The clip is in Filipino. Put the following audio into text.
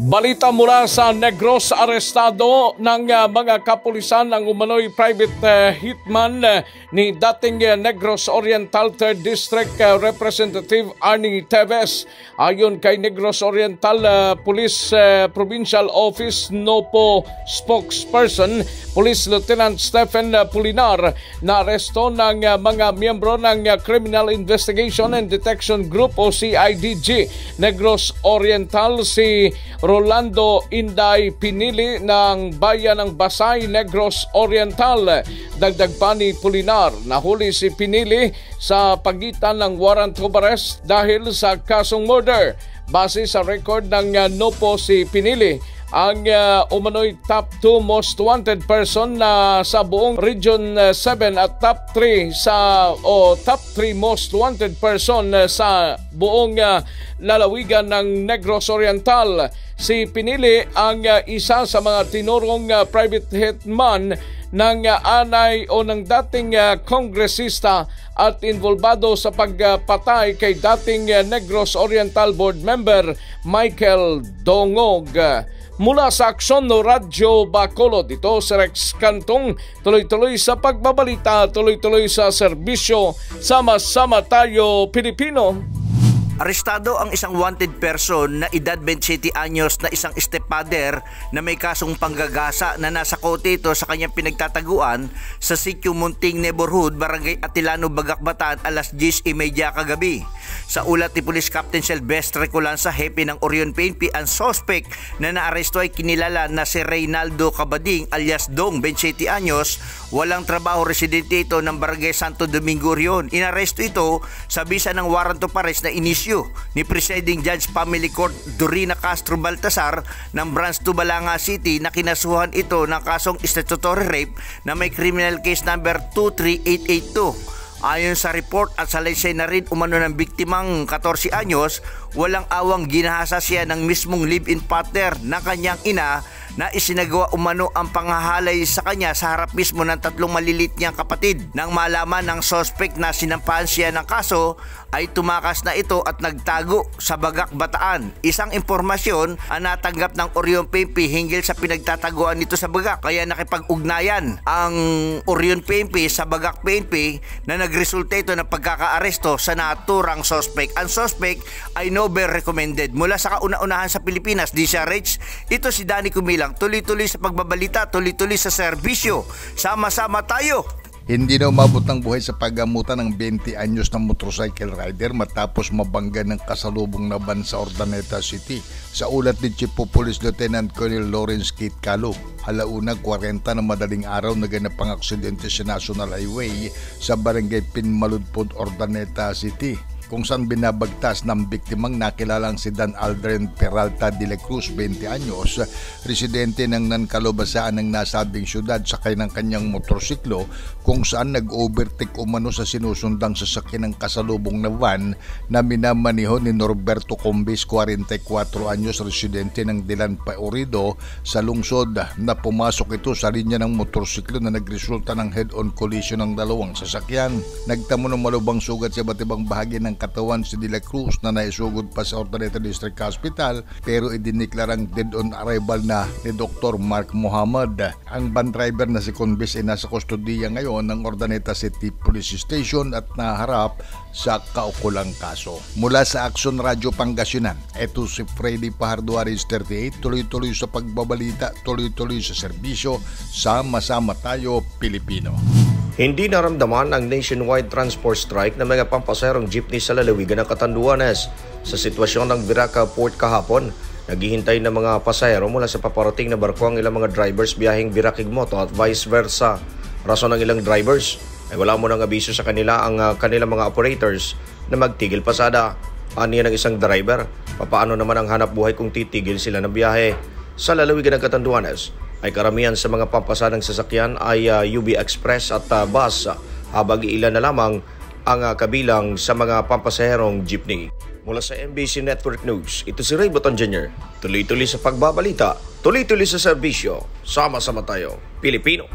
Balita mula sa Negros, arestado ng mga kapulisan ang umano'y private hitman ni dating Negros Oriental 3rd District Representative Arnie Teves. Ayon kay Negros Oriental Police Provincial Office NOPO spokesperson, Police Lieutenant Stephen Pulinar, na aresto ng mga miyembro ng Criminal Investigation and Detection Group o CIDG Negros Oriental si Rolando Inday Pinili ng bayan ng Basay, Negros Oriental. Dagdag pa ni Pulinar, nahuli si Pinili sa pagitan ng warrant of arrest dahil sa kasong murder. Base sa record ng NOPO, si Pinili ang umano'y top 2 most wanted person na sa buong Region 7 at top 3 top 3 most wanted person sa buong lalawigan ng Negros Oriental. Si Pinili ang isa sa mga tinurong private hitman ng anay o ng dating kongresista at involvado sa pagpatay kay dating Negros Oriental Board Member Michael Dongog. Mula sa Aksyon no Radyo Bacolod, dito si Rex Cantong, tuloy-tuloy sa pagbabalita, tuloy-tuloy sa serbisyo, sama-sama tayo Pilipino. Arestado ang isang wanted person na edad 27 anyos na isang stepfather na may kasong panggagasa na nasa kote ito sa kanyang pinagtataguan sa Sitio Munting Neighborhood, Barangay Atilano, Bagakbatan, alas 10:30 kagabi. Sa ulat ni Police Captain Silvestre Colanza, hepe ng Orion PNP, ang suspect na naaresto ay kinilala na si Reynaldo Cabading alias Dong, 27 anyos, walang trabaho, residente ito ng Barangay Santo Domingo, Orion. Inaresto ito sa bisa ng warrant of arrest na inisyu ni Presiding Judge Family Court Dorina Castro Baltasar ng Branch 2 Balanga City na kinasuhan ito ng kasong statutory rape na may criminal case number 23882. Ayon sa report at sa lisay na rin umano ng biktimang 14 anyos, walang awang ginahasa siya ng mismong live-in partner na kanyang ina na isinagawa umano ang panghahalay sa kanya sa harap mismo ng 3 malilit niyang kapatid. Nang malaman ng suspect na sinampahan siya ng kaso, ay tumakas na ito at nagtago sa Bagak, Bataan. Isang impormasyon ang natanggap ng Orion PNP hinggil sa pinagtataguan nito sa Bagak. Kaya nakipag-ugnayan ang Orion PNP sa Bagak PNP na nagresulta ito ng pagkakaaresto sa naturang suspect. Ang suspect ay Nobel recommended. Mula sa kauna-unahan sa Pilipinas, DCRH, ito si Danny Cumilang. Tuloy-tuloy sa pagbabalita, tuloy-tuloy sa serbisyo. Sama-sama tayo! Hindi na umabot ng buhay sa paggamutan ng 20 anyos na motorcycle rider matapos mabangga ng kasalubong na van sa Urdaneta City. Sa ulat ni Chief of Police Lieutenant Colonel Lawrence Kit Calo, alauna 40 na madaling araw naganap ang aksidente sa National Highway sa Barangay Pinmaludpod, Urdaneta City, kung saan binabagtas ng biktimang nakilalang si Dan Aldrin Peralta de la Cruz, 20 anyos, residente ng Nancalobasaan ng nasabing syudad, sakay ng kanyang motorsiklo kung saan nag-overtake umano sa sinusundang sasakyan ng kasalubong na van na minamaniho ni Norberto Combis, 44 anyos, residente ng Dilanpa Orido sa lungsod, na pumasok ito sa linya ng motorsiklo na nagresulta ng head-on collision ng dalawang sasakyan. Nagtamo ng malubang sugat sa iba't ibang bahagi ng katawan si De La Cruz na naisugod pa sa Urdaneta District Hospital pero idiniklarang dead on arrival na ni Dr. Mark Muhammad. Ang van driver na si Conbis ay nasa kustodiya ngayon ng Urdaneta City Police Station at naharap sa kaukulang kaso. Mula sa Aksyon Radyo Pangasinan, ito si Freddy Pajarduaris, 38, tuloy-tuloy sa pagbabalita, tuloy-tuloy sa serbisyo, sama-sama tayo Pilipino. Hindi naramdaman ang nationwide transport strike ng mga pampaserong jeepney sa lalawigan ng Catanduanes. Sa sitwasyon ng Viraca Port kahapon, naghihintay ng mga pasahero mula sa paparating na barko ang ilang mga drivers biyaheng Viraca-Igmoto at vice versa. Rason ng ilang drivers ay wala mo nang abiso sa kanila ang kanilang mga operators na magtigil pasada. Aniya ng isang driver, papaano naman ang hanap buhay kung titigil sila ng biyahe? Sa lalawigan ng Catanduanes ay karamihan sa mga pampasadang sasakyan ay UB Express at bus, habang ilan na lamang ang kabilang sa mga pampasaherong jeepney. Mula sa MBC Network News, ito si Ray Boton Jr. Tuloy-tuloy sa pagbabalita, tuloy-tuloy sa serbisyo. Sama-sama tayo, Pilipino.